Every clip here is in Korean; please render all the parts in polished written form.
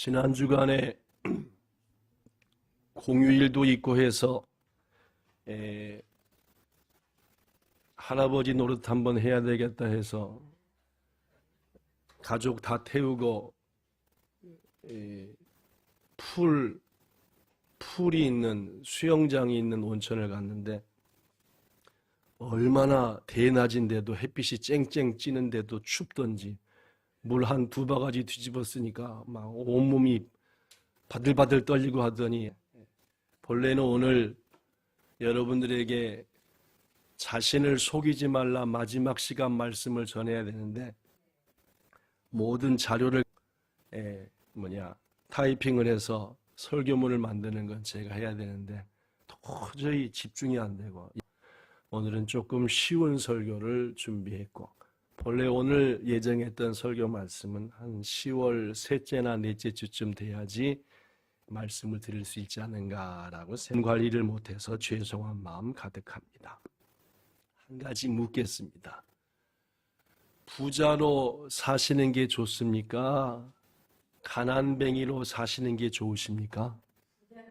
지난 주간에 공휴일도 있고 해서 할아버지 노릇 한번 해야 되겠다 해서 가족 다 태우고 풀이 있는 수영장이 있는 온천을 갔는데 얼마나 대낮인데도 햇빛이 쨍쨍 찌는데도 춥던지 물 한 두 바가지 뒤집었으니까 막 온몸이 바들바들 떨리고 하더니 본래는 오늘 여러분들에게 자신을 속이지 말라 마지막 시간 말씀을 전해야 되는데 모든 자료를 타이핑을 해서 설교문을 만드는 건 제가 해야 되는데 도저히 집중이 안 되고 오늘은 조금 쉬운 설교를 준비했고 본래 오늘 예정했던 설교 말씀은 한 10월 셋째나 넷째 주쯤 돼야지 말씀을 드릴 수 있지 않은가라고 관리를 못해서 죄송한 마음 가득합니다. 한 가지 묻겠습니다. 부자로 사시는 게 좋습니까? 가난뱅이로 사시는 게 좋으십니까? 네.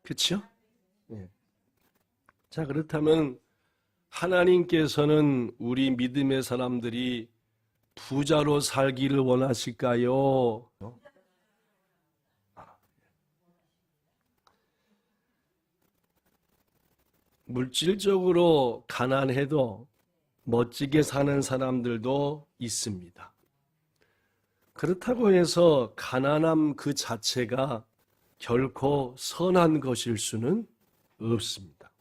그렇죠? 네. 자, 그렇다면 하나님께서는 우리 믿음의 사람들이 부자로 살기를 원하실까요? 물질적으로 가난해도 멋지게 사는 사람들도 있습니다. 그렇다고 해서 가난함 그 자체가 결코 선한 것일 수는 없습니다.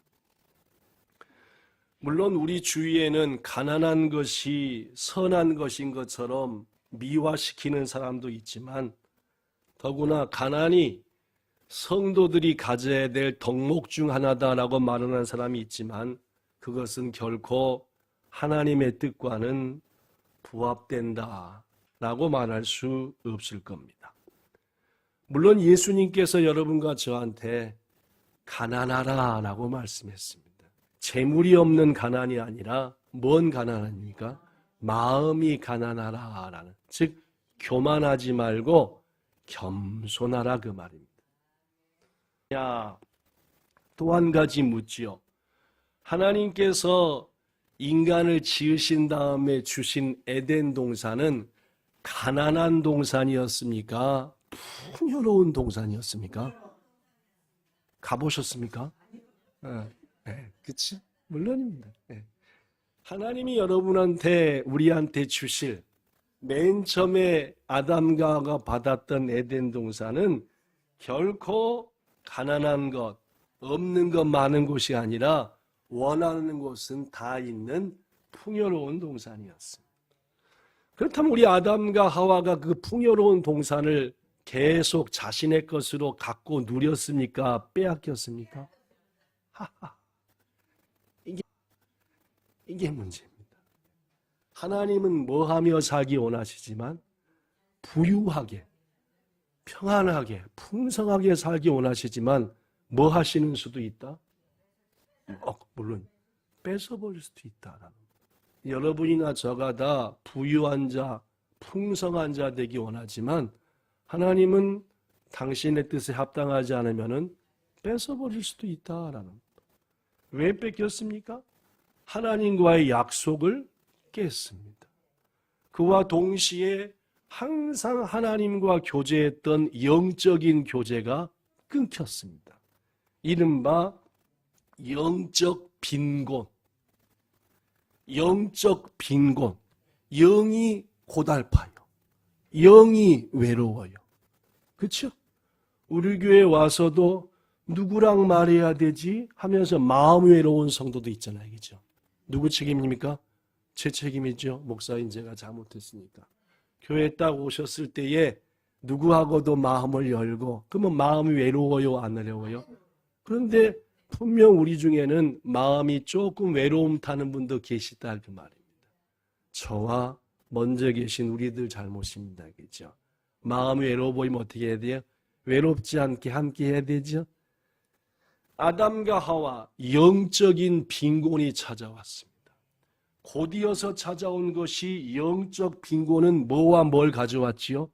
물론 우리 주위에는 가난한 것이 선한 것인 것처럼 미화시키는 사람도 있지만 더구나 가난이 성도들이 가져야 될 덕목 중 하나다라고 말하는 사람이 있지만 그것은 결코 하나님의 뜻과는 부합된다라고 말할 수 없을 겁니다. 물론 예수님께서 여러분과 저한테 가난하라 라고 말씀했습니다. 재물이 없는 가난이 아니라 뭔 가난 아닙니까? 마음이 가난하라 라는, 즉 교만하지 말고 겸손하라 그 말입니다. 또 한 가지 묻지요. 하나님께서 인간을 지으신 다음에 주신 에덴 동산은 가난한 동산이었습니까? 풍요로운 동산이었습니까? 가보셨습니까? 네, 그치? 물론입니다. 네. 하나님이 여러분한테, 우리한테 주실 맨 처음에 아담과 하와가 받았던 에덴 동산은 결코 가난한 것, 없는 것 많은 곳이 아니라 원하는 곳은 다 있는 풍요로운 동산이었습니다. 그렇다면 우리 아담과 하와가 그 풍요로운 동산을 계속 자신의 것으로 갖고 누렸습니까? 빼앗겼습니까? 이게 문제입니다. 하나님은 뭐하며 살기 원하시지만 부유하게, 평안하게, 풍성하게 살기 원하시지만 뭐 하시는 수도 있다? 물론 뺏어버릴 수도 있다라는. 여러분이나 저가 다 부유한 자, 풍성한 자 되기 원하지만 하나님은 당신의 뜻에 합당하지 않으면 뺏어버릴 수도 있다라는. 왜 뺏겼습니까? 하나님과의 약속을 깼습니다. 그와 동시에 항상 하나님과 교제했던 영적인 교제가 끊겼습니다. 이른바 영적 빈곤, 영적 빈곤, 영이 고달파요. 영이 외로워요. 그렇죠? 우리 교회에 와서도 누구랑 말해야 되지 하면서 마음이 외로운 성도도 있잖아요. 그렇죠? 누구 책임입니까? 제 책임이죠. 목사인 제가 잘못했으니까. 교회에 딱 오셨을 때에 누구하고도 마음을 열고 그러면 마음이 외로워요? 안 외로워요? 그런데 분명 우리 중에는 마음이 조금 외로움 타는 분도 계시다 그 말입니다. 저와 먼저 계신 우리들 잘못입니다. 그렇죠? 마음이 외로워 보이면 어떻게 해야 돼요? 외롭지 않게 함께 해야 되죠? 아담과 하와 영적인 빈곤이 찾아왔습니다. 곧이어서 찾아온 것이 영적 빈곤은 뭐와 뭘 가져왔지요?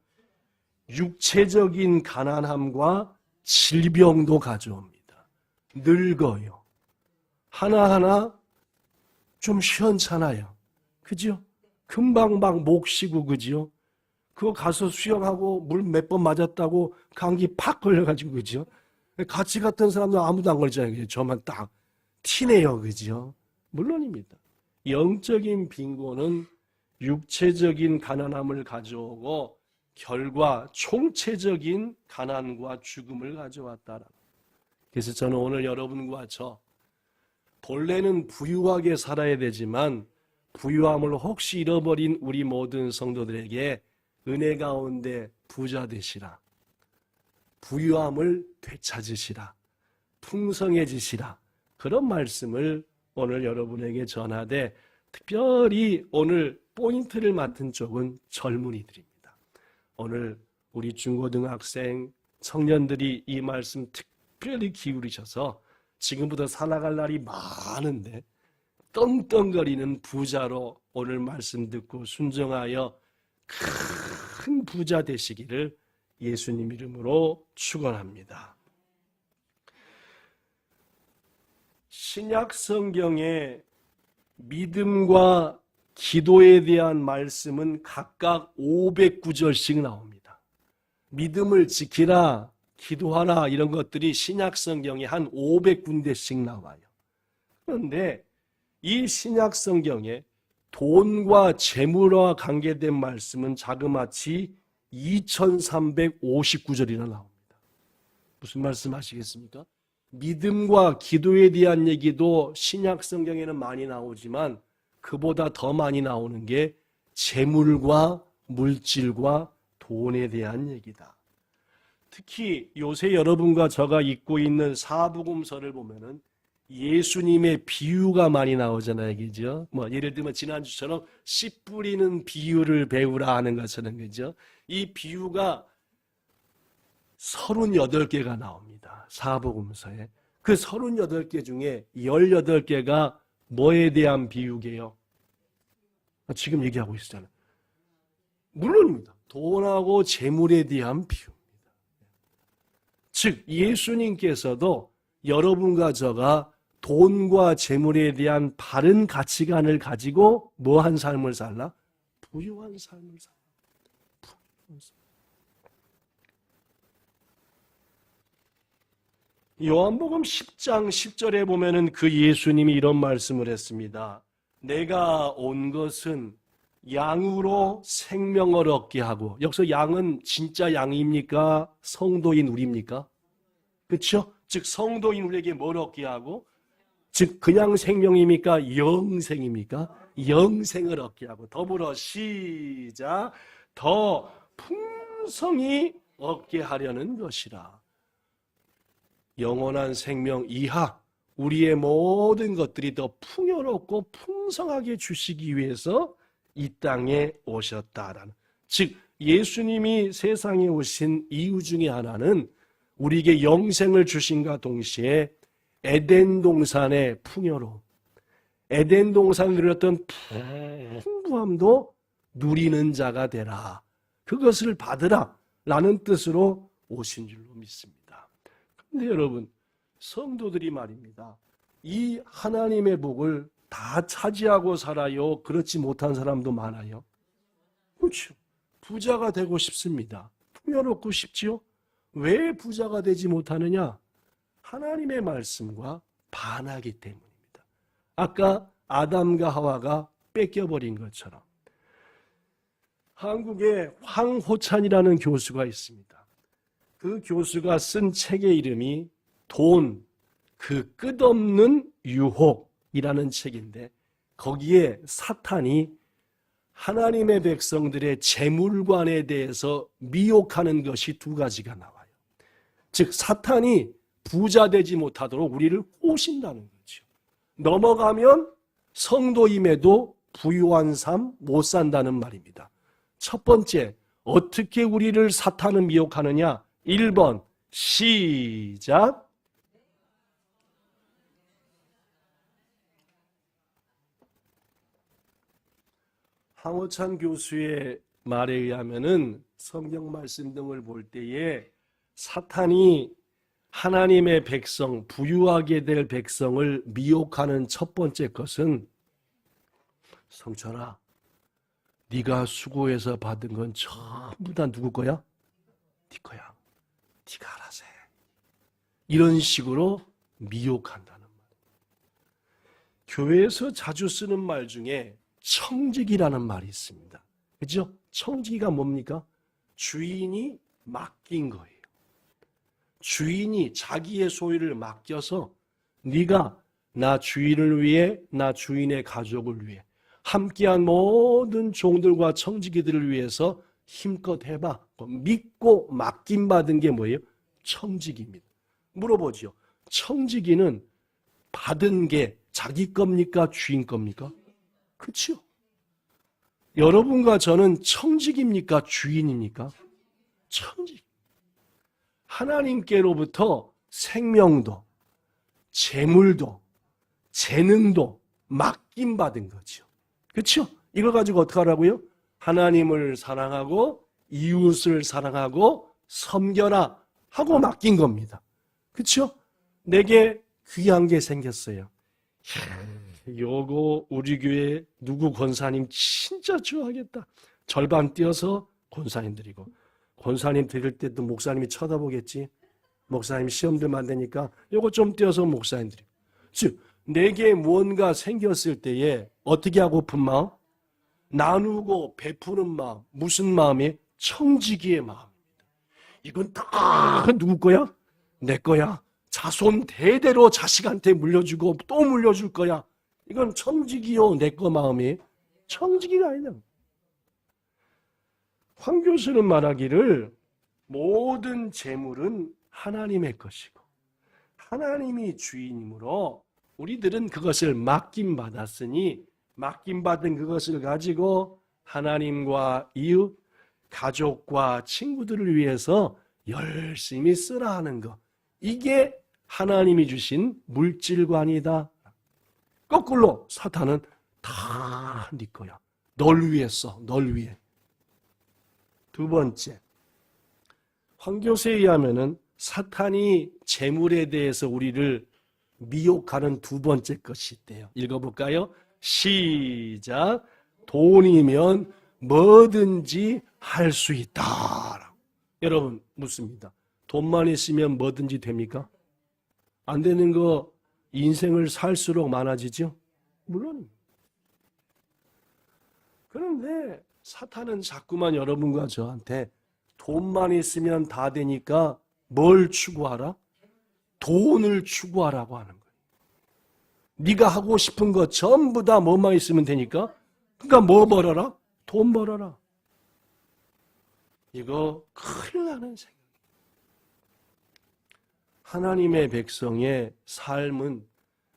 육체적인 가난함과 질병도 가져옵니다. 늙어요. 하나하나 좀 시원찮아요. 그죠? 금방 막 목 쉬고, 그죠? 그거 가서 수영하고 물 몇 번 맞았다고 감기 팍 걸려가지고, 그죠? 같이 갔던 사람들 아무도 안 걸리잖아요. 그죠? 저만 딱 티네요. 그죠? 물론입니다. 영적인 빈곤은 육체적인 가난함을 가져오고 결과 총체적인 가난과 죽음을 가져왔다라. 그래서 저는 오늘 여러분과 저 본래는 부유하게 살아야 되지만 부유함을 혹시 잃어버린 우리 모든 성도들에게 은혜 가운데 부자 되시라. 부유함을 되찾으시라. 풍성해지시라. 그런 말씀을 오늘 여러분에게 전하되 특별히 오늘 포인트를 맡은 쪽은 젊은이들입니다. 오늘 우리 중고등학생 청년들이 이 말씀 특별히 기울이셔서 지금부터 살아갈 날이 많은데 떵떵거리는 부자로 오늘 말씀 듣고 순종하여 큰 부자 되시기를 예수님 이름으로 축원합니다. 신약 성경에 믿음과 기도에 대한 말씀은 각각 500구절씩 나옵니다. 믿음을 지키라, 기도하라 이런 것들이 신약 성경에 한 500군데씩 나와요. 그런데 이 신약 성경에 돈과 재물과 관계된 말씀은 자그마치 2359절이나 나옵니다. 무슨 말씀 하시겠습니까? 믿음과 기도에 대한 얘기도 신약 성경에는 많이 나오지만 그보다 더 많이 나오는 게 재물과 물질과 돈에 대한 얘기다. 특히 요새 여러분과 저가 읽고 있는 사복음서를 보면은 예수님의 비유가 많이 나오잖아요. 그죠? 예를 들면 지난주처럼 씨 뿌리는 비유를 배우라 하는 것처럼, 그죠? 이 비유가 38개가 나옵니다. 사복음서에. 그 38개 중에 18개가 뭐에 대한 비유게요? 지금 얘기하고 있잖아요. 물론입니다. 돈하고 재물에 대한 비유입니다. 즉 예수님께서도 여러분과 저가 돈과 재물에 대한 바른 가치관을 가지고 뭐한 삶을 살라? 부유한 삶을 살라. 요한복음 10장 10절에 보면은 그 예수님이 이런 말씀을 했습니다. 내가 온 것은 양으로 생명을 얻게 하고, 여기서 양은 진짜 양입니까? 성도인 우리입니까? 그렇죠? 즉 성도인 우리에게 뭘 얻게 하고, 즉 그냥 생명입니까? 영생입니까? 영생을 얻게 하고, 더불어 시작, 더 풍성히 얻게 하려는 것이라. 영원한 생명 이하 우리의 모든 것들이 더 풍요롭고 풍성하게 주시기 위해서 이 땅에 오셨다라는, 즉 예수님이 세상에 오신 이유 중에 하나는 우리에게 영생을 주신과 동시에 에덴 동산의 풍요로움, 에덴 동산을 누렸던 풍부함도 누리는 자가 되라, 그것을 받으라 라는 뜻으로 오신 줄로 믿습니다. 그런데 여러분, 성도들이 말입니다, 이 하나님의 복을 다 차지하고 살아요? 그렇지 못한 사람도 많아요. 그렇죠. 부자가 되고 싶습니다. 풍요롭고 싶지요? 왜 부자가 되지 못하느냐? 하나님의 말씀과 반하기 때문입니다. 아까 아담과 하와가 뺏겨버린 것처럼. 한국에 황호찬이라는 교수가 있습니다. 그 교수가 쓴 책의 이름이 돈, 그 끝없는 유혹이라는 책인데, 거기에 사탄이 하나님의 백성들의 재물관에 대해서 미혹하는 것이 두 가지가 나와요. 즉 사탄이 부자 되지 못하도록 우리를 꼬신다는 거죠. 넘어가면 성도임에도 부유한 삶 못 산다는 말입니다. 첫 번째, 어떻게 우리를 사탄은 미혹하느냐? 1번 시작, 황호찬 교수의 말에 의하면은 성경 말씀 등을 볼 때에 사탄이 하나님의 백성, 부유하게 될 백성을 미혹하는 첫 번째 것은 성철아, 네가 수고해서 받은 건 전부 다 누구 거야? 네 거야. 네가 알아서 해. 이런 식으로 미혹한다는 말. 교회에서 자주 쓰는 말 중에 청지기라는 말이 있습니다. 그죠? 청지기가 뭡니까? 주인이 맡긴 거예요. 주인이 자기의 소유를 맡겨서 네가 나 주인을 위해, 나 주인의 가족을 위해 함께한 모든 종들과 청지기들을 위해서 힘껏 해봐. 믿고 맡김받은 게 뭐예요? 청지기입니다. 물어보죠. 청지기는 받은 게 자기 겁니까? 주인 겁니까? 그렇죠? 여러분과 저는 청지기입니까? 주인입니까? 청지기. 하나님께로부터 생명도, 재물도, 재능도 맡김받은 거죠. 그렇죠? 이걸 가지고 어떻게 하라고요? 하나님을 사랑하고 이웃을 사랑하고 섬겨라 하고 맡긴 겁니다. 그렇죠? 내게 귀한 게 생겼어요. 요거 우리 교회 누구 권사님 진짜 좋아하겠다. 절반 띄어서 권사님 드리고, 권사님 드릴 때도 목사님이 쳐다보겠지. 목사님 시험 들면 안 되니까 요거 좀 띄어서 목사님 드리고. 즉 내게 무언가 생겼을 때에 어떻게 하고픈 마음? 나누고 베푸는 마음. 무슨 마음이? 청지기의 마음입니다. 이건 다 누구 거야? 내 거야. 자손 대대로 자식한테 물려주고 또 물려줄 거야. 이건 청지기요. 내 거 마음이. 청지기가 아니야. 황 교수는 말하기를 모든 재물은 하나님의 것이고 하나님이 주인이므로 우리들은 그것을 맡김받았으니 맡김받은 그것을 가지고 하나님과 이웃, 가족과 친구들을 위해서 열심히 쓰라 하는 것. 이게 하나님이 주신 물질관이다. 거꾸로 사탄은 다 네 거야. 널 위해 써. 널 위해. 두 번째, 황 교수에 의하면은 사탄이 재물에 대해서 우리를 미혹하는 두 번째 것이 있대요. 읽어볼까요? 시작. 돈이면 뭐든지 할 수 있다. 여러분 묻습니다. 돈만 있으면 뭐든지 됩니까? 안 되는 거 인생을 살수록 많아지죠? 물론. 그런데 사탄은 자꾸만 여러분과 저한테 돈만 있으면 다 되니까 뭘 추구하라? 돈을 추구하라고 하는 거예요. 네가 하고 싶은 거 전부 다 뭐만 있으면 되니까 그러니까 뭐 벌어라? 돈 벌어라. 이거 큰일 나는 생각. 하나님의 백성의 삶은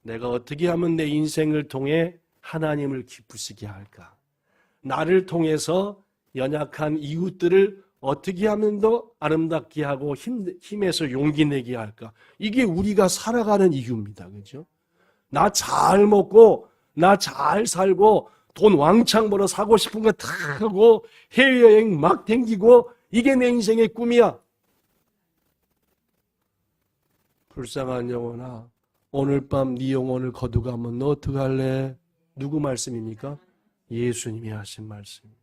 내가 어떻게 하면 내 인생을 통해 하나님을 기쁘시게 할까? 나를 통해서 연약한 이웃들을 어떻게 하면 더 아름답게 하고 힘에서 용기 내게 할까? 이게 우리가 살아가는 이유입니다. 그죠? 나 잘 먹고, 나 잘 살고, 돈 왕창 벌어 사고 싶은 거 다 하고, 해외여행 막 댕기고, 이게 내 인생의 꿈이야. 불쌍한 영혼아, 오늘 밤 네 영혼을 거두가면 너 어떡할래? 누구 말씀입니까? 예수님이 하신 말씀입니다.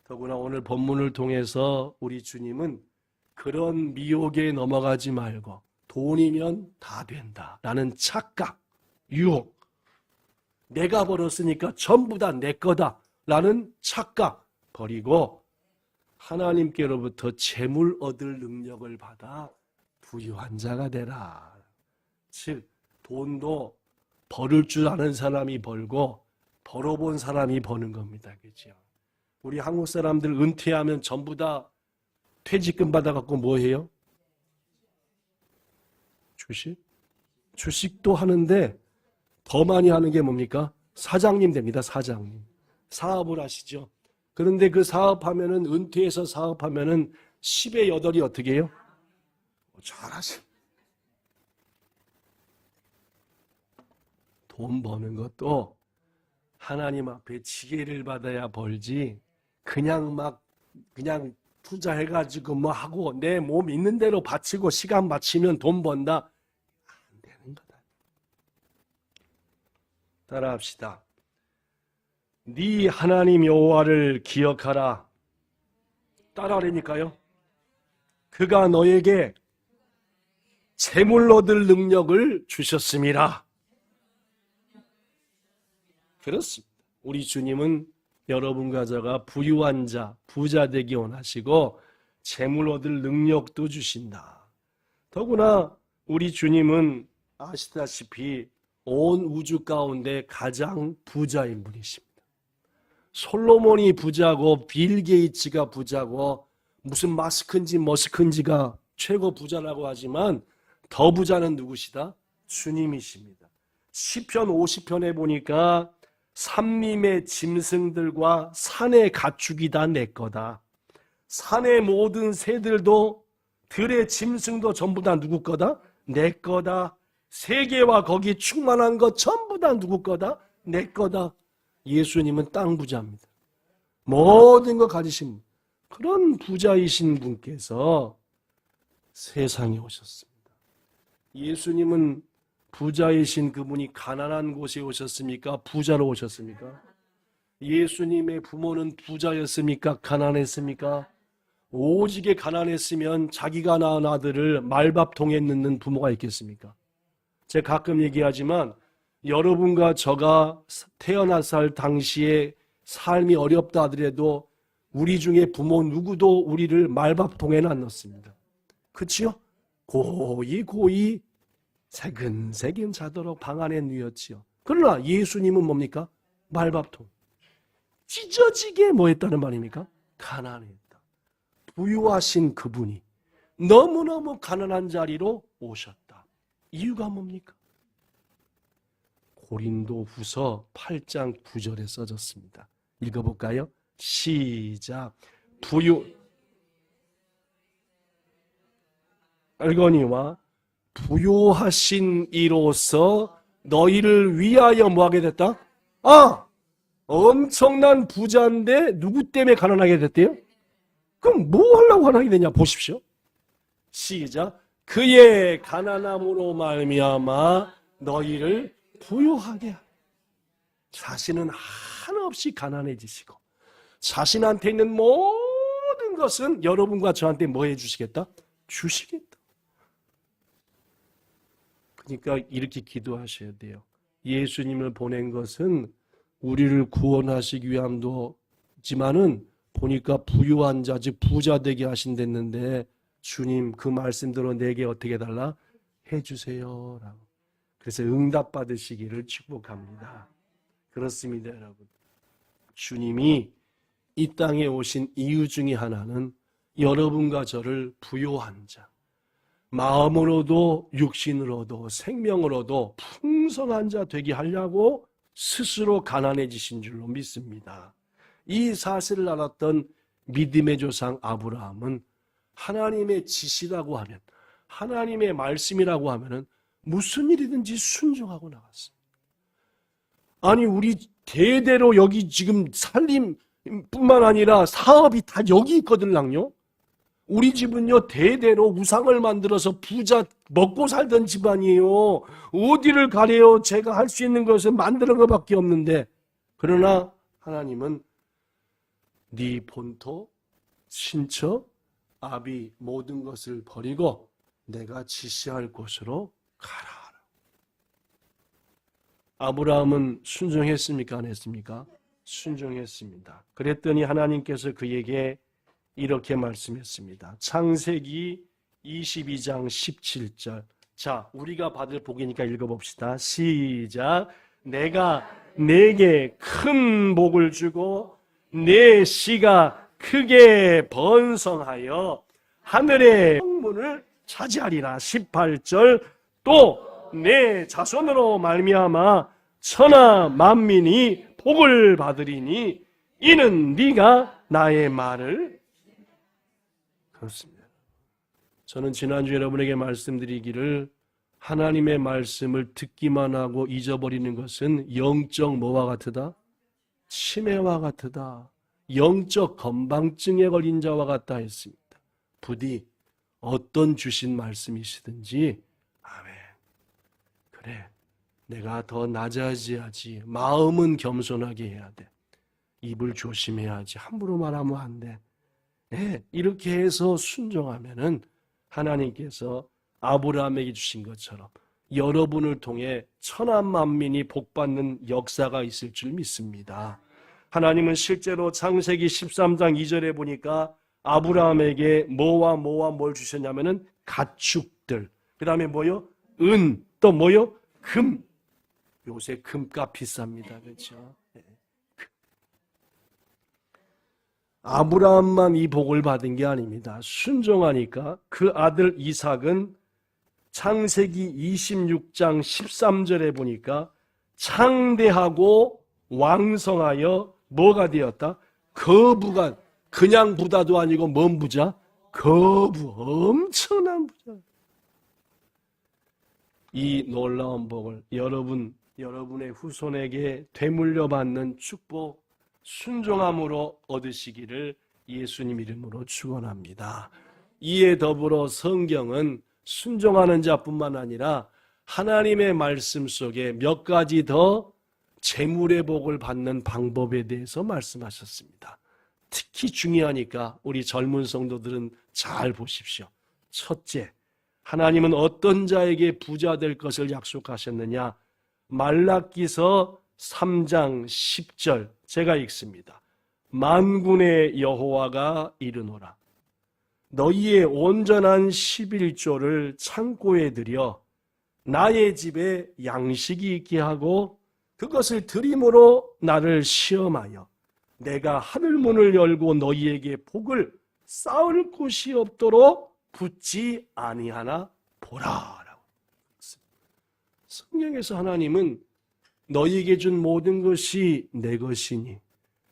더구나 오늘 본문을 통해서 우리 주님은 그런 미혹에 넘어가지 말고 돈이면 다 된다라는 착각, 유혹, 내가 벌었으니까 전부 다 내 거다라는 착각 버리고 하나님께로부터 재물 얻을 능력을 받아 부유한 자가 되라. 즉 돈도 벌을 줄 아는 사람이 벌고 벌어본 사람이 버는 겁니다. 그렇죠? 우리 한국 사람들 은퇴하면 전부 다 퇴직금 받아갖고 뭐 해요? 주식? 주식도 하는데 더 많이 하는 게 뭡니까? 사장님 됩니다. 사장님. 사업을 하시죠. 그런데 그 사업하면은 은퇴해서 사업하면은 10의 8이 어떻게 해요? 잘하시. 돈 버는 것도 하나님 앞에 지혜를 받아야 벌지 그냥 투자해가지고 뭐 하고 내 몸 있는 대로 바치고 시간 바치면 돈 번다. 안 되는 거다. 따라합시다. 네 하나님 여호와를 기억하라. 따라하라니까요. 그가 너에게 재물 얻을 능력을 주셨음이라. 그렇습니다. 우리 주님은 여러분과 저가 부유한 자, 부자 되기 원하시고 재물 얻을 능력도 주신다. 더구나 우리 주님은 아시다시피 온 우주 가운데 가장 부자인 분이십니다. 솔로몬이 부자고 빌 게이츠가 부자고 무슨 마스크인지 머스크인지가 최고 부자라고 하지만 더 부자는 누구시다? 주님이십니다. 시편 50편에 보니까 산림의 짐승들과 산의 가축이 다 내 거다. 산의 모든 새들도 들의 짐승도 전부 다 누구 거다? 내 거다. 세계와 거기 충만한 것 전부 다 누구 거다? 내 거다. 예수님은 땅 부자입니다. 모든 거 가지신 분. 그런 부자이신 분께서 세상에 오셨습니다. 예수님은 부자이신 그분이 가난한 곳에 오셨습니까? 부자로 오셨습니까? 예수님의 부모는 부자였습니까? 가난했습니까? 오직에 가난했으면 자기가 낳은 아들을 말밥통에 넣는 부모가 있겠습니까? 제가 가끔 얘기하지만 여러분과 저가 태어났을 당시에 삶이 어렵다 하더라도 우리 중에 부모 누구도 우리를 말밥통에는 안 넣습니다. 그치요? 고이 새근새근 자도록 방 안에 누였지요. 그러나 예수님은 뭡니까? 말밥통. 찢어지게 뭐 했다는 말입니까? 가난했다. 부유하신 그분이 너무너무 가난한 자리로 오셨다. 이유가 뭡니까? 고린도후서 8장 9절에 써졌습니다. 읽어볼까요? 시작. 알거니와 부요하신 이로써 너희를 위하여 뭐하게 됐다? 엄청난 부자인데 누구 때문에 가난하게 됐대요? 그럼 뭐 하려고 가난하게 되냐 보십시오. 시작. 그의 가난함으로 말미암아 너희를 부요하게 하라. 자신은 한없이 가난해지시고 자신한테 있는 모든 것은 여러분과 저한테 뭐 해주시겠다? 주시겠다. 그러니까 이렇게 기도하셔야 돼요. 예수님을 보낸 것은 우리를 구원하시기 위함도지만은 보니까 부유한 자, 즉 부자 되게 하신댔는데 주님 그 말씀대로 내게 어떻게 해달라? 해주세요 라고. 그래서 응답 받으시기를 축복합니다. 그렇습니다 여러분. 주님이 이 땅에 오신 이유 중에 하나는 여러분과 저를 부요한 자, 마음으로도 육신으로도 생명으로도 풍성한 자 되게 하려고 스스로 가난해지신 줄로 믿습니다. 이 사실을 알았던 믿음의 조상 아브라함은 하나님의 지시라고 하면, 하나님의 말씀이라고 하면은 무슨 일이든지 순종하고 나갔습니다. 아니 우리 대대로 여기 지금 살림뿐만 아니라 사업이 다 여기 있거든요. 우리 집은요 대대로 우상을 만들어서 부자 먹고 살던 집안이에요. 어디를 가래요? 제가 할 수 있는 것은 만드는 것밖에 없는데. 그러나 하나님은 네 본토, 친처, 아비 모든 것을 버리고 내가 지시할 곳으로 가라. 아브라함은 순종했습니까? 안 했습니까? 순종했습니다. 그랬더니 하나님께서 그에게 이렇게 말씀했습니다. 창세기 22장 17절. 자, 우리가 받을 복이니까 읽어봅시다. 시작. 내가 내게 큰 복을 주고 내 씨가 크게 번성하여 하늘의 성문을 차지하리라. 18절. 또 내 자손으로 말미암아 천하 만민이 복을 받으리니 이는 네가 나의 말을. 그렇습니다. 저는 지난주 여러분에게 말씀드리기를 하나님의 말씀을 듣기만 하고 잊어버리는 것은 영적 뭐와 같으다? 치매와 같으다. 영적 건망증에 걸린 자와 같다 했습니다. 부디 어떤 주신 말씀이시든지 아멘. 그래, 내가 더 낮아져야지. 마음은 겸손하게 해야 돼. 입을 조심해야지. 함부로 말하면 안 돼. 네, 이렇게 해서 순종하면은 하나님께서 아브라함에게 주신 것처럼 여러분을 통해 천하 만민이 복받는 역사가 있을 줄 믿습니다. 하나님은 실제로 창세기 13장 2절에 보니까 아브라함에게 뭐와 뭘 주셨냐면은 가축들, 그 다음에 뭐요? 은, 또 뭐요? 금. 요새 금값 비쌉니다. 그렇죠? 아브라함만 이 복을 받은 게 아닙니다. 순종하니까 그 아들 이삭은 창세기 26장 13절에 보니까 창대하고 왕성하여 뭐가 되었다? 거부가, 그냥 부다도 아니고 뭔 부자? 거부, 엄청난 부자. 이 놀라운 복을 여러분의 후손에게 되물려 받는 축복, 순종함으로 얻으시기를 예수님 이름으로 축원합니다. 이에 더불어 성경은 순종하는 자뿐만 아니라 하나님의 말씀 속에 몇 가지 더 재물의 복을 받는 방법에 대해서 말씀하셨습니다. 특히 중요하니까 우리 젊은 성도들은 잘 보십시오. 첫째, 하나님은 어떤 자에게 부자 될 것을 약속하셨느냐? 말라기서 3장 10절 제가 읽습니다. 만군의 여호와가 이르노라. 너희의 온전한 11조를 창고에 들여 나의 집에 양식이 있게 하고 그것을 드림으로 나를 시험하여 내가 하늘문을 열고 너희에게 복을 쌓을 곳이 없도록 붙지 아니하나 보라라고. 성경에서 하나님은 너희에게 준 모든 것이 내 것이니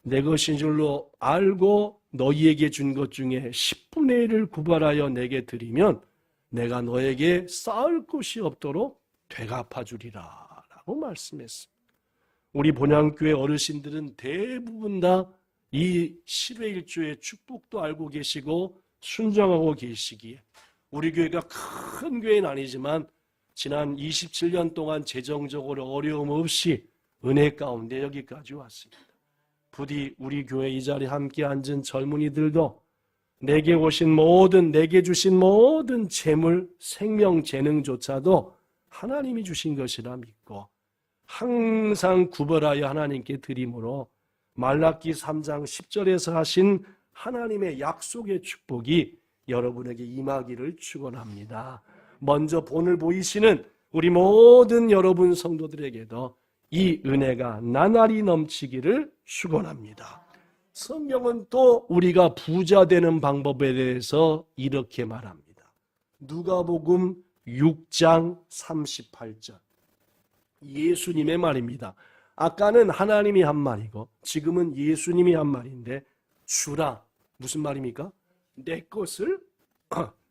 내 것인 줄로 알고 너희에게 준 것 중에 10분의 1을 구별하여 내게 드리면 내가 너에게 쌓을 곳이 없도록 되갚아 주리라 라고 말씀했습니다. 우리 본향교회 어르신들은 대부분 다 이 10의 1조의 축복도 알고 계시고 순종하고 계시기에 우리 교회가 큰 교회는 아니지만 지난 27년 동안 재정적으로 어려움 없이 은혜 가운데 여기까지 왔습니다. 부디 우리 교회 이 자리에 함께 앉은 젊은이들도 내게 주신 모든 재물, 생명, 재능조차도 하나님이 주신 것이라 믿고 항상 구별하여 하나님께 드림으로 말라기 3장 10절에서 하신 하나님의 약속의 축복이 여러분에게 임하기를 축원합니다. 먼저 본을 보이시는 우리 모든 여러분 성도들에게도 이 은혜가 나날이 넘치기를 축원합니다. 성경은 또 우리가 부자 되는 방법에 대해서 이렇게 말합니다. 누가복음 6장 38절. 예수님의 말입니다. 아까는 하나님이 한 말이고 지금은 예수님이 한 말인데 주라. 무슨 말입니까? 내 것을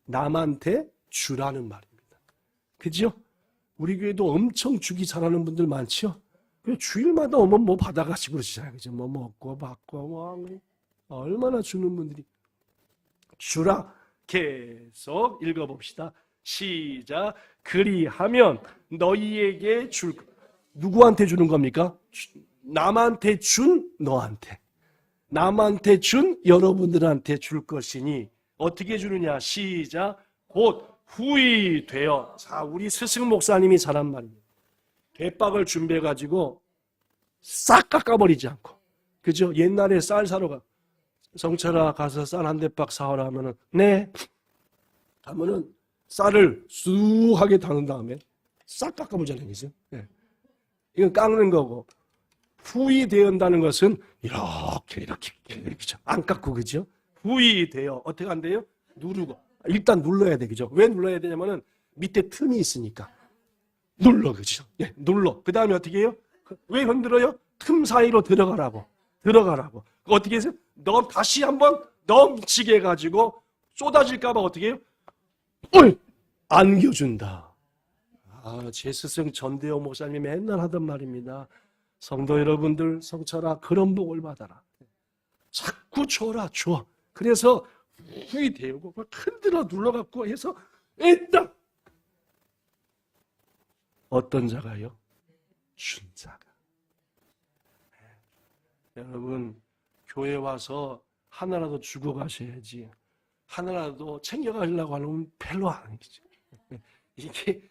남한테 주라는 말입니다. 그죠? 우리 교회도 엄청 주기 잘하는 분들 많죠? 주일마다 오면 뭐 받아가시고 그러시잖아요. 그죠? 뭐 먹고 받고 뭐 얼마나 주는 분들이. 주라. 계속 읽어봅시다. 시작. 그리하면 너희에게 줄. 누구한테 주는 겁니까? 남한테 준 너한테. 남한테 준 여러분들한테 줄 것이니 어떻게 주느냐? 시작. 곧 후이 되어. 자, 우리 스승 목사님이 잘한 말입니다. 대박을 준비해가지고 싹 깎아버리지 않고. 그죠? 옛날에 쌀 사러 가. 성철아 가서 쌀 한 대박 사오라 하면은 네. 하면은 쌀을 쑥하게 담은 다음에 싹 깎아보잖아요. 그죠? 네. 이건 깎는 거고. 후이 되었다는 것은 이렇게 안 깎고, 그죠? 후이 되어. 어떻게 한대요? 누르고. 일단 눌러야 돼, 그죠? 왜 눌러야 되냐면은 밑에 틈이 있으니까. 눌러, 그죠? 예, 눌러. 그 다음에 어떻게 해요? 왜 흔들어요? 틈 사이로 들어가라고. 어떻게 해서? 다시 한번 넘치게 해가지고 쏟아질까봐 어떻게 해요? 안겨준다. 제 스승 전대호 목사님이 맨날 하던 말입니다. 성도 여러분들, 성철아, 그런 복을 받아라. 자꾸 줘라, 줘. 그래서 후이 되고 막 흔들어 눌러갖고 해서 일단 어떤 자가요? 준 자가. 여러분, 교회 와서 하나라도 주고 가셔야지. 하나라도 챙겨가시려고 하면 별로 아니죠. 이게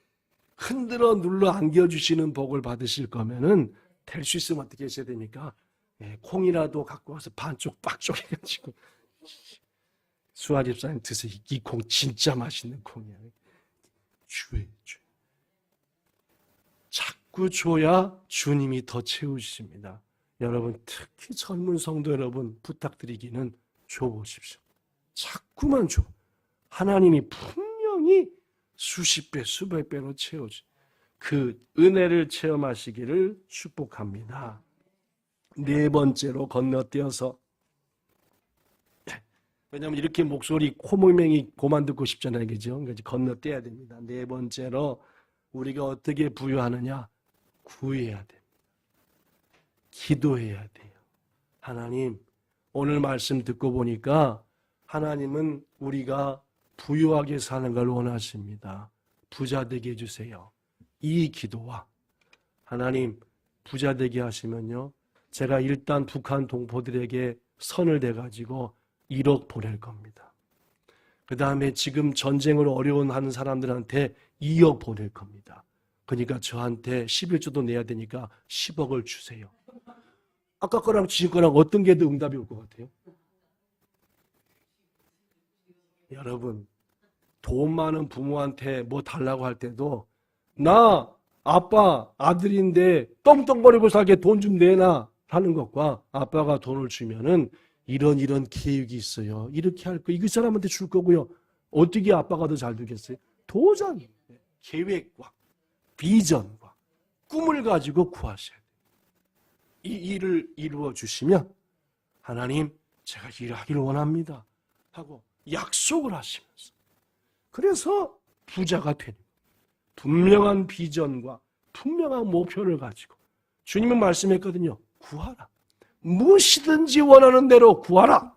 흔들어 눌러 안겨주시는 복을 받으실 거면은 될 수 있으면 어떻게 하셔야 됩니까? 콩이라도 갖고 와서 반쪽 빡쪽 해가지고 수아 집사님 드세요. 이 콩 진짜 맛있는 콩이야. 줘야죠. 자꾸 줘야 주님이 더 채우십니다. 여러분, 특히 젊은 성도 여러분 부탁드리기는 줘보십시오. 자꾸만 줘. 하나님이 분명히 수십 배, 수백 배로 채워줘. 그 은혜를 체험하시기를 축복합니다. 네 번째로 건너뛰어서, 왜냐하면 이렇게 목소리 코물맹이 고만 듣고 싶잖아요, 그죠? 그러니까 건너뛰어야 됩니다. 네 번째로 우리가 어떻게 부여하느냐? 구해야 됩니다. 기도해야 돼요. 하나님, 오늘 말씀 듣고 보니까 하나님은 우리가 부유하게 사는 걸 원하십니다. 부자 되게 해주세요. 이 기도와 하나님 부자 되게 하시면요, 제가 일단 북한 동포들에게 선을 대가지고 1억 보낼 겁니다. 그 다음에 지금 전쟁으로 어려워하는 사람들한테 2억 보낼 겁니다. 그러니까 저한테 11조도 내야 되니까 10억을 주세요. 아까 거랑 지금 거랑 어떤 게 더 응답이 올 것 같아요? 여러분, 돈 많은 부모한테 뭐 달라고 할 때도 나 아빠 아들인데 떵떵거리고 살게 돈 좀 내놔 하는 것과 아빠가 돈을 주면은 이런 계획이 있어요. 이렇게 할 거, 이 사람한테 줄 거고요. 어떻게 아빠가 더 잘 되겠어요? 도장, 계획과 비전과 꿈을 가지고 구하셔야 돼요. 이 일을 이루어 주시면 하나님, 제가 일하기를 원합니다 하고 약속을 하시면서, 그래서 부자가 되는 거예요. 분명한 비전과 분명한 목표를 가지고 주님은 말씀했거든요. 구하라. 무엇이든지 원하는 대로 구하라.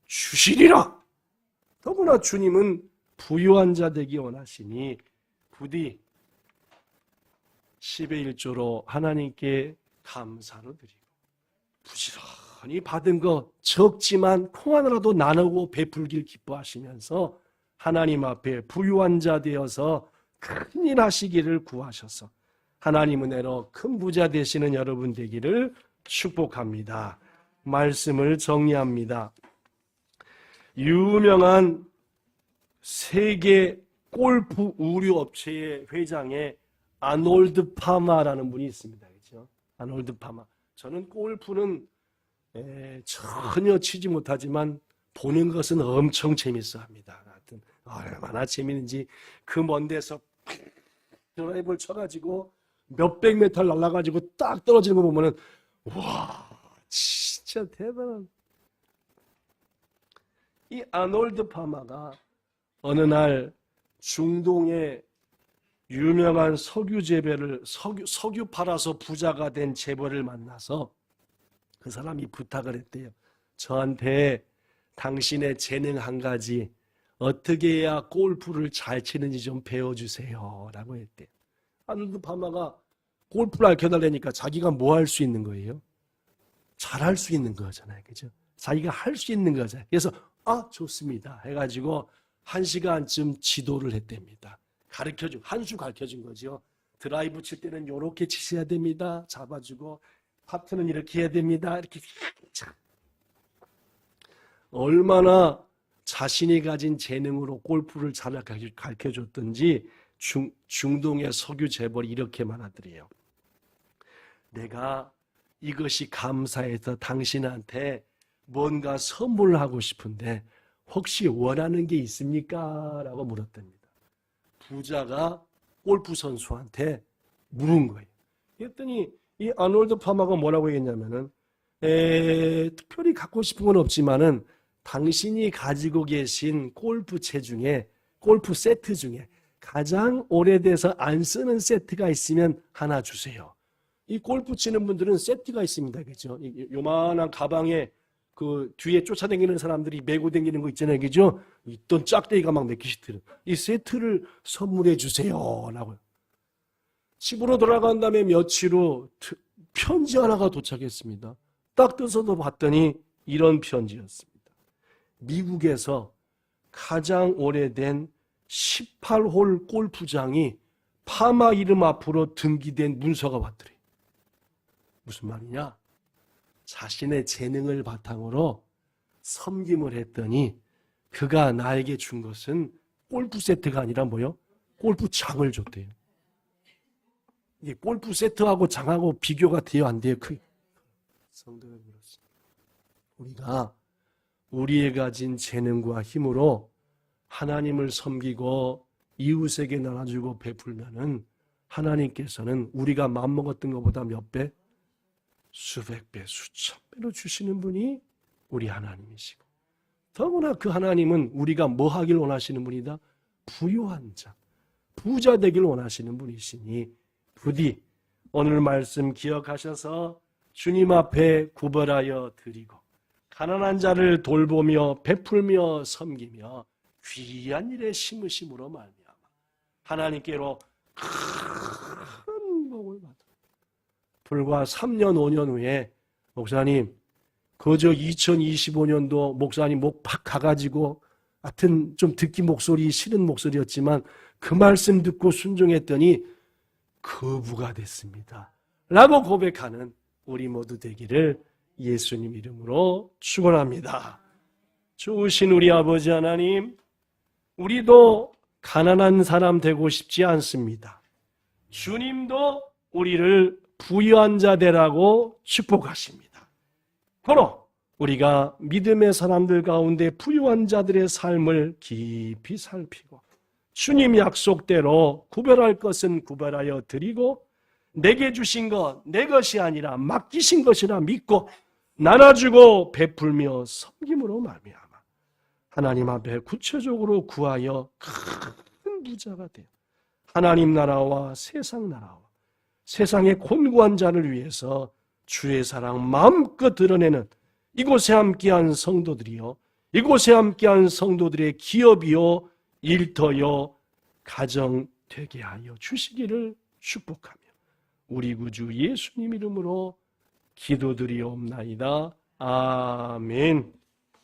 주시리라. 더구나 주님은 부유한 자 되기 원하시니 부디 10의 1조로 하나님께 감사로 드리고, 부지런히 받은 것 적지만 콩 하나라도 나누고 베풀길 기뻐하시면서 하나님 앞에 부유한 자 되어서 큰일 하시기를 구하셔서 하나님 은혜로 큰 부자 되시는 여러분 되기를 축복합니다. 말씀을 정리합니다. 유명한 세계 골프 우류 업체의 회장의 아놀드 파마라는 분이 있습니다. 그렇죠? 아놀드 파마. 저는 골프는 전혀 치지 못하지만 보는 것은 엄청 재밌어 합니다. 하여튼 얼마나 재밌는지 그 먼 데서 드라이브를 쳐가지고 몇백 미터 날아가지고 딱 떨어지는 거 보면은 와, 진짜 대단한. 이 아놀드 파마가 어느 날 중동의 유명한 석유 재배를 석유 팔아서 부자가 된 재벌을 만나서 그 사람이 부탁을 했대요. 저한테 당신의 재능 한 가지, 어떻게 해야 골프를 잘 치는지 좀 배워주세요 라고 했대요. 아놀드 파마가 골프를 알려달라니까 자기가 뭐 할 수 있는 거예요? 잘할 수 있는 거잖아요. 그죠? 자기가 할 수 있는 거잖아요. 그래서 좋습니다 해가지고 1시간쯤 지도를 했답니다. 한 수 가르쳐준 거죠. 드라이브 칠 때는 이렇게 치셔야 됩니다. 잡아주고 파트는 이렇게 해야 됩니다. 이렇게. 얼마나 자신이 가진 재능으로 골프를 잘 가르쳐줬던지 중동의 석유 재벌이 이렇게 말하더래요. 내가 이것이 감사해서 당신한테 뭔가 선물하고 싶은데 혹시 원하는 게 있습니까? 라고 물었답니다. 부자가 골프 선수한테 물은 거예요. 그랬더니 이 아놀드 파마가 뭐라고 했냐면은 특별히 갖고 싶은 건 없지만은 당신이 가지고 계신 골프채 중에, 골프 세트 중에 가장 오래돼서 안 쓰는 세트가 있으면 하나 주세요. 이 골프 치는 분들은 세트가 있습니다. 그죠? 요만한 가방에 그 뒤에 쫓아다니는 사람들이 메고 다니는 거 있잖아요. 그죠? 있던 짝대기가 막 몇 개씩 들은. 이 세트를 선물해 주세요. 라고요. 집으로 돌아간 다음에 며칠 후 편지 하나가 도착했습니다. 딱 뜯어서 봤더니 이런 편지였습니다. 미국에서 가장 오래된 18홀 골프장이 파마 이름 앞으로 등기된 문서가 왔더래. 무슨 말이냐? 자신의 재능을 바탕으로 섬김을 했더니 그가 나에게 준 것은 골프 세트가 아니라 뭐요? 골프장을 줬대요. 이게 골프 세트하고 장하고 비교가 돼요? 안 돼요? 성도가 그렇습니다. 우리가 우리의 가진 재능과 힘으로 하나님을 섬기고 이웃에게 나눠주고 베풀면은 하나님께서는 우리가 맘먹었던 것보다 몇 배? 수백 배, 수천 배로 주시는 분이 우리 하나님이시고, 더구나 그 하나님은 우리가 뭐 하길 원하시는 분이다? 부유한 자, 부자 되길 원하시는 분이시니 부디 오늘 말씀 기억하셔서 주님 앞에 구별하여 드리고 가난한 자를 돌보며 베풀며 섬기며 귀한 일에 심으심으로 말미암아 하나님께로 큰 복을 받아. 불과 3년 5년 후에 목사님 그저 2025년도 목사님 목 팍 가가지고 하여튼 좀 듣기 목소리 싫은 목소리였지만 그 말씀 듣고 순종했더니 거부가 됐습니다 라고 고백하는 우리 모두 되기를 예수님 이름으로 축원합니다. 좋으신 우리 아버지 하나님, 우리도 가난한 사람 되고 싶지 않습니다. 주님도 우리를 부유한 자 되라고 축복하십니다. 바로 우리가 믿음의 사람들 가운데 부유한 자들의 삶을 깊이 살피고 주님 약속대로 구별할 것은 구별하여 드리고 내게 주신 것 내 것이 아니라 맡기신 것이라 믿고 나눠주고 베풀며 섬김으로 말미암아 하나님 앞에 구체적으로 구하여 큰 부자가 되어 하나님 나라와 세상 나라와 세상의 곤고한 자를 위해서 주의 사랑 마음껏 드러내는 이곳에 함께한 성도들이요, 이곳에 함께한 성도들의 기업이요, 일터요, 가정 되게 하여 주시기를 축복하며 우리 구주 예수님 이름으로 기도드리옵나이다. 아멘.